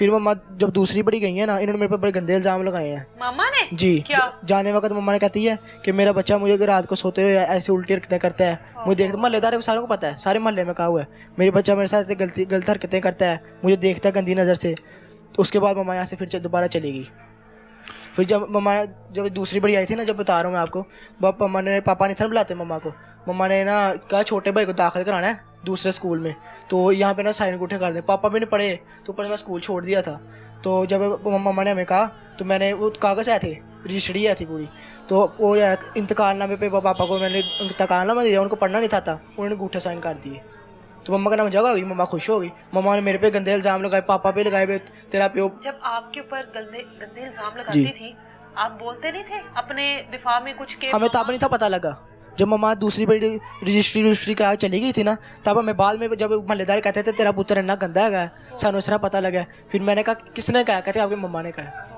फिर मम्मा जब दूसरी बड़ी गई है ना, इन्होंने मेरे पर बड़े गंदे इल्ज़ाम लगाए हैं मामा ने जी। क्या? जाने वक्त मम्मा ने कहती है कि मेरा बच्चा मुझे रात को सोते हुए ऐसे उल्टी हरकतें करता है। मुझे देखते मोहल्लेदारों को सारों को पता है, सारे मोहल्ले में कहा हुआ है मेरे बच्चा मेरे साथ गलत हरकतें करता है, मुझे देखता है गंदी नज़र से। तो उसके बाद मम्मा यहाँ से फिर दोबारा चली गई। फिर जब दूसरी बड़ी आई थी ना, जब बता रहा हूँ मैं आपको, पापा ने था बुलाते मम्मा को, मम्मा ने ना कहा छोटे भाई को दाखिल कराना है दूसरे स्कूल में, तो यहाँ पे ना साइन अंगूठे कर दें। पापा भी नहीं पढ़े तो पर मैं स्कूल छोड़ दिया था। तो जब मम्मा ने हमें कहा तो मैंने वो कागज़ आए थे, रजिस्ट्री आई थी पूरी, तो वो इंतकालनामे पे पापा को मैंने इंतकालनामा दिया, उनको पढ़ना नहीं था, उन्होंने अंगूठे साइन कर दिए। तो मम्मा का नाम जगह होगी, मम्मा खुश हो गई। मम्मा ने मेरे पे गंदे इल्ज़ाम लगाए, पापा पे लगाए, तेरा प्यो। जब आपके ऊपर गंदे गंदे इल्जाम लगाती थी, आप बोलते नहीं थे अपने दिफा में कुछ के? हमें तब नहीं था पता लगा, जब मम्मा दूसरी बड़ी रजिस्ट्री करा चली गई थी ना, तब हमें बाद में जब मोहल्लेदार कहते थे तेरा पुत्र इतना गंदा है, सानू इस तरह पता लगा। फिर मैंने कहा किसने कहा? कहते आपकी मम्मा ने कहा।